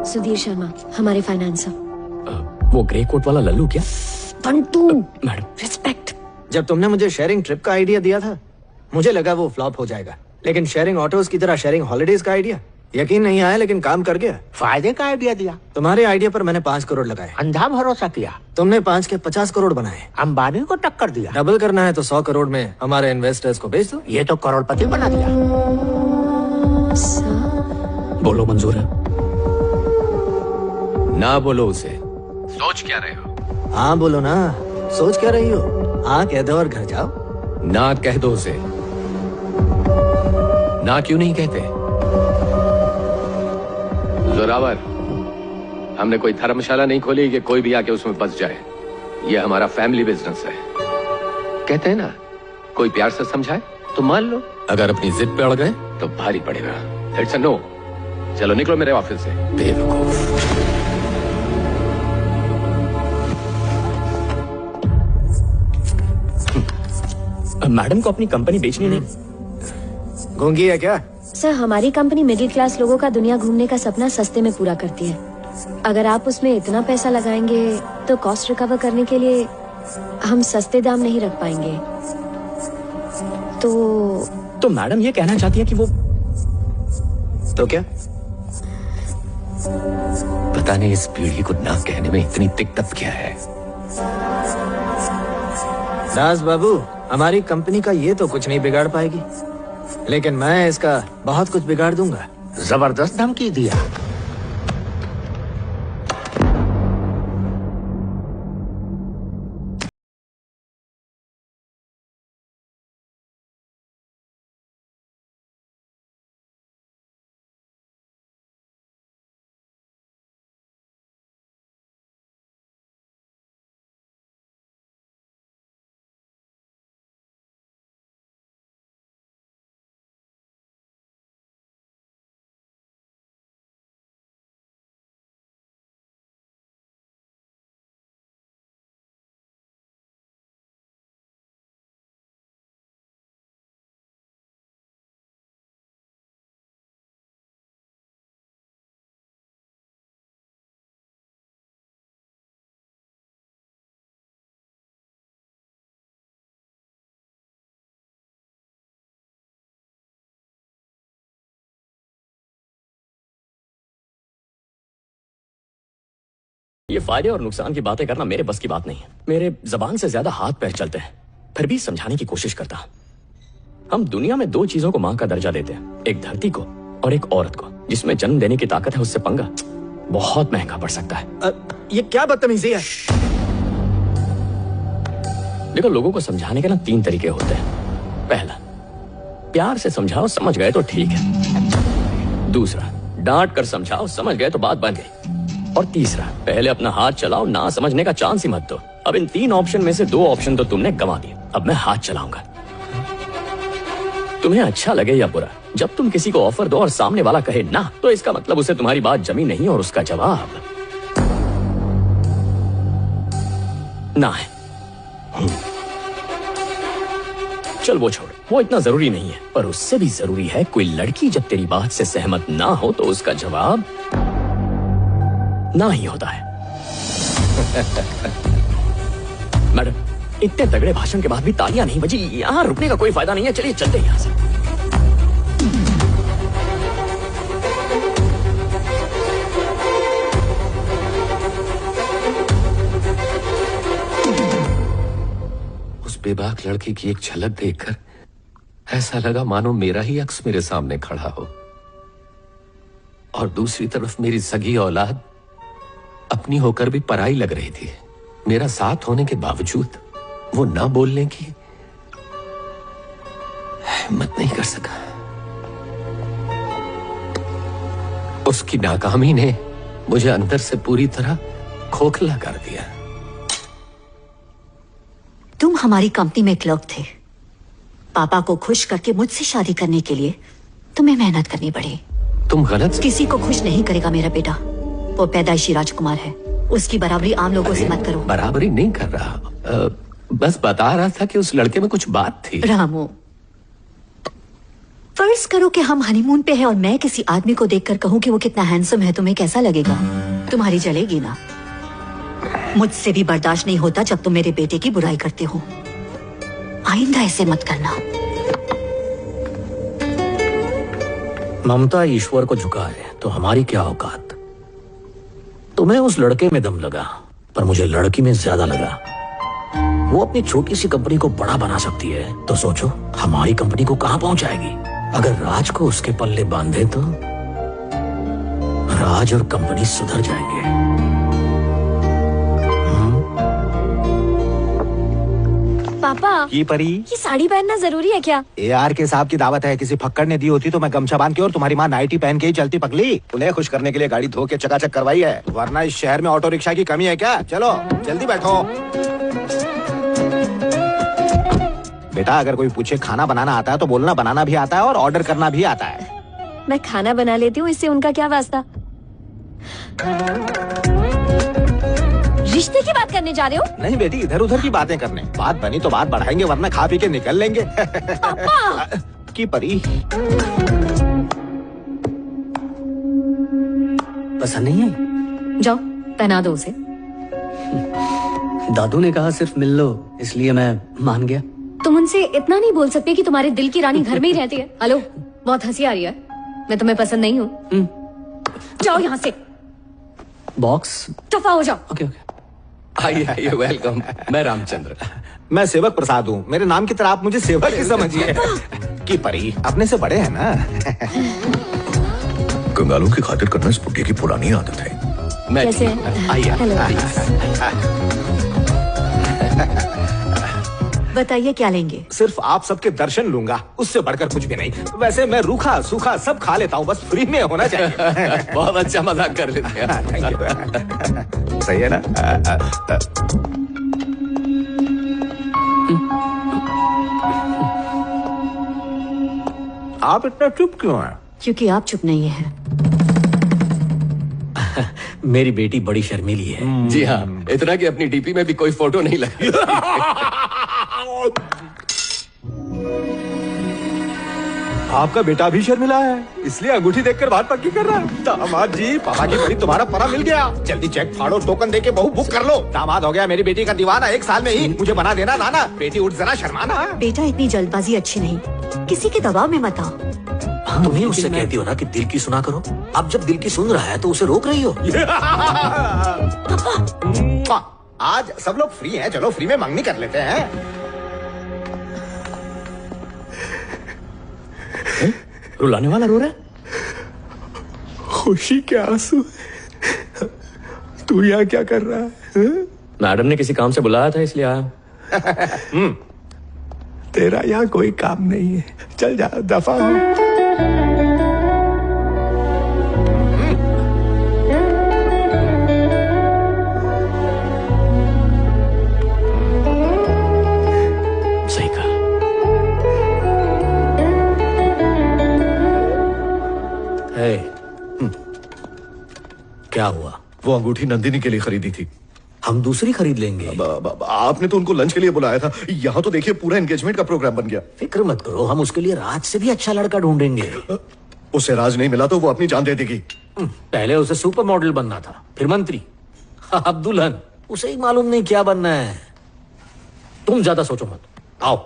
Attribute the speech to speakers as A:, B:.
A: सुधीर शर्मा, हमारे फाइनेंसर।
B: वो grey coat वाला लल्लू क्या?
A: Pantu,
B: madam
A: respect.
C: जब तुमने मुझे शेयरिंग ट्रिप का आइडिया दिया था, मुझे लगा वो फ्लॉप हो जाएगा, लेकिन शेयरिंग ऑटोज की तरह शेयरिंग हॉलिडेज का आइडिया यकीन नहीं आया, लेकिन काम कर गया।
D: फायदे का आइडिया दिया।
C: तुम्हारे आइडिया पर मैंने 5 करोड़ लगाए।
D: अंधा भरोसा किया।
C: तुमने 5 के 50 करोड़ बनाए।
D: अंबानी को टक्कर दिया।
C: डबल करना है तो 100 करोड़ में हमारे इन्वेस्टर्स को बेच दो।
D: ये तो करोड़पति बना दिया।
B: बोलो, मंजूर है? ना बोलो उसे। सोच क्या रहे हो?
C: हाँ बोलो ना, सोच क्या रही हो? हाँ कह दो और घर जाओ।
B: ना कह दो उसे। ना क्यों नहीं कहते? जोरावर, हमने कोई धर्मशाला नहीं खोली कि कोई भी आके उसमें बस जाए। ये हमारा फैमिली बिजनेस है। कहते हैं ना, कोई प्यार से समझाए तो मान लो, अगर अपनी जिद पे अड़ गए तो भारी पड़ेगा। It's a no. चलो निकलो मेरे ऑफिस से, बेवकूफ। मैडम को अपनी कंपनी बेचनी नहीं।
C: गूंगी है क्या?
A: सर, हमारी कंपनी मिडिल क्लास लोगों का दुनिया घूमने का सपना सस्ते में पूरा करती है। अगर आप उसमें इतना पैसा लगाएंगे तो कॉस्ट रिकवर करने के लिए हम सस्ते दाम नहीं रख पाएंगे। तो
B: मैडम ये कहना चाहती है कि वो
C: तो क्या?
B: पता नहीं इस पीढ़ी को ना कहने में इतनी दिक्कत क्या है।
C: दास बाबू, हमारी कंपनी का ये तो कुछ नहीं बिगाड़ पाएगी, लेकिन मैं इसका बहुत कुछ बिगाड़ दूंगा।
D: जबरदस्त धमकी दिया।
B: ये फायदे और नुकसान की बातें करना मेरे बस की बात नहीं है। मेरे जबान से ज्यादा हाथ पैर चलते हैं, फिर भी समझाने की कोशिश करता। हम दुनिया में 2 चीजों को मां का दर्जा देते हैं, एक धरती को और एक औरत को। जिसमें जन्म देने की ताकत है उससे पंगा बहुत महंगा पड़ सकता है।
C: ये क्या बदतमीजी है?
B: देखो, लोगों को समझाने के ना 3 तरीके होते हैं। पहला, प्यार से समझाओ, समझ गए तो ठीक है। दूसरा, डांट कर समझाओ, समझ गए तो बात बन गई। और तीसरा, पहले अपना हाथ चलाओ, ना समझने का चांस ही मत दो। अब इन 3 ऑप्शन में से 2 ऑप्शन तो तुमने गंवा दिए। अब मैं हाथ चलाऊंगा। तुम्हें अच्छा लगे या बुरा, जब तुम किसी को ऑफर दो और सामने वाला कहे ना, तो इसका मतलब उसे तुम्हारी बात जमी नहीं और उसका जवाब ना है। चल वो छोड़, वो इतना जरूरी नहीं है। पर उससे भी जरूरी है, कोई लड़की जब तेरी बात से सहमत ना हो तो उसका जवाब ना ही होता है। मैडम, इतने तगड़े भाषण के बाद भी तालियां नहीं बजी। यहां रुकने का कोई फायदा नहीं है। चलिए चलते हैं यहां से।
E: उस बेबाक लड़की की एक झलक देखकर ऐसा लगा मानो मेरा ही अक्स मेरे सामने खड़ा हो, और दूसरी तरफ मेरी सगी औलाद अपनी होकर भी पराई लग रही थी। मेरा साथ होने के बावजूद वो ना बोलने की हिम्मत नहीं कर सका। उसकी नाकामी ने मुझे अंदर से पूरी तरह खोखला कर दिया।
F: तुम हमारी कंपनी में क्लर्क थे। पापा को खुश करके मुझसे शादी करने के लिए तुम्हें मेहनत करनी पड़ी।
E: तुम गलत।
F: किसी को खुश नहीं करेगा मेरा बेटा। वो पैदाइशी राजकुमार है, उसकी बराबरी आम लोगों से मत करो।
E: बराबरी नहीं कर रहा, बस बता रहा था कि उस लड़के में कुछ बात थी।
F: रामू, फर्ज करो कि हम हनीमून पे हैं और मैं किसी आदमी को देखकर कहूँ कि वो कितना हैंडसम है, तुम्हें कैसा लगेगा? तुम्हारी जलेगी ना? मुझसे भी बर्दाश्त नहीं होता जब तुम मेरे बेटे की बुराई करते हो। आइंदा ऐसे मत करना।
C: ममता ईश्वर को झुका है तो हमारी क्या औकात। तुम्हें उस लड़के में दम लगा, पर मुझे लड़की में ज्यादा लगा। वो अपनी छोटी सी कंपनी को बड़ा बना सकती है, तो सोचो हमारी कंपनी को कहां पहुंचाएगी। अगर राज को उसके पल्ले बांधे तो राज और कंपनी सुधर जाएंगे।
A: पापा,
D: की परी,
A: ये साड़ी पहनना जरूरी है क्या?
D: AR के साहब की दावत है, किसी फक्कड़ ने दी होती तो मैं गमछा बांध के और तुम्हारी माँ नाइटी पहन के ही चलती पगली। उन्हें खुश करने के लिए गाड़ी धो के चकाचक करवाई है, वरना इस शहर में ऑटो रिक्शा की कमी है क्या? चलो जल्दी बैठो। बेटा अगर कोई पूछे खाना बनाना आता है तो बोलना बनाना भी आता है और ऑर्डर करना भी आता है।
A: मैं खाना बना लेती हूँ, इससे उनका क्या वास्ता? रिश्ते की बात करने जा रहे हो?
D: नहीं बेटी, इधर उधर की बातें करने। बात बनी तो बात बढ़ाएंगे, वरना खा पी के निकल लेंगे।
A: पापा!
D: की परी,
G: पसंद नहीं आई?
A: जाओ पहना दो उसे।
G: दादू ने कहा सिर्फ मिल लो, इसलिए मैं मान गया।
A: तुम उनसे इतना नहीं बोल सकते कि तुम्हारे दिल की रानी घर में ही रहती है? हेलो, बहुत हंसी आ रही है। मैं तुम्हें पसंद नहीं हूँ। जाओ यहाँ से,
G: बॉक्स।
A: दफा हो जाओ।
G: Okay okay.
B: आइए आइए, वेलकम। मैं रामचंद्र।
D: मैं सेवक प्रसाद हूँ। मेरे नाम की तरह आप मुझे सेवक ही समझिए। की परी, अपने से बड़े हैं ना।
H: कंगालों की खातिर करना इस बुढ़े की पुरानी आदत है।
B: मैं
A: कैसे
B: ठीक हूँ।
A: हैं?
B: आइए
A: हेलो।
F: बताइए क्या लेंगे?
D: सिर्फ आप सबके दर्शन लूंगा, उससे बढ़कर कुछ भी नहीं। वैसे मैं रूखा सूखा सब खा लेता हूँ, बस फ्री में होना चाहिए।
B: बहुत अच्छा मजाक कर लेते हैं।
D: Thank you. सही है ना? आप इतना चुप क्यों हैं?
F: क्योंकि आप चुप नहीं हैं।
C: मेरी बेटी बड़ी शर्मीली है।
B: जी हाँ, इतना कि अपनी डीपी में भी कोई फोटो नहीं लगा।
D: आपका बेटा भी शर्मिला है, इसलिए अंगूठी देखकर बात पक्की कर रहा है। दामाद जी, पापा की बड़ी तुम्हारा परा मिल गया। जल्दी चेक फाड़ो, टोकन देके बहू बुक कर लो। दामाद हो गया मेरी बेटी का दीवाना 1 साल में ही। मुझे बना देना नाना। बेटी उठ जरा, शर्माना।
F: बेटा इतनी जल्दबाजी अच्छी नहीं, किसी के दबाव में मत आओ।
C: तुम ही उससे कहती हो ना कि दिल की सुना करो। अब जब दिल की सुन रहा है तो उसे रोक रही हो।
D: आज सब लोग फ्री हैं, चलो फ्री में मंगनी कर लेते हैं।
C: रुलाने वाला रो रहा है।
H: खुशी के आंसू। तू यहाँ क्या कर रहा है?
B: मैडम ने किसी काम से बुलाया था, इसलिए आया।
H: तेरा यहाँ कोई काम नहीं है, चल जा, दफा हो।
C: सही कहा। क्या हुआ?
H: वो अंगूठी नंदिनी के लिए खरीदी थी।
C: हम दूसरी खरीद लेंगे।
H: आपने तो उनको लंच के लिए बुलाया था, यहाँ तो देखिए पूरा एंगेजमेंट का प्रोग्राम बन गया।
C: फिक्र मत करो, हम उसके लिए राज से भी अच्छा लड़का ढूंढेंगे।
H: उसे राज नहीं मिला तो वो अपनी जान दे देगी।
C: पहले उसे सुपर मॉडल बनना था, फिर मंत्री, अब दुल्हन। उसे ही मालूम नहीं क्या बनना है। तुम ज्यादा सोचो मत, आओ।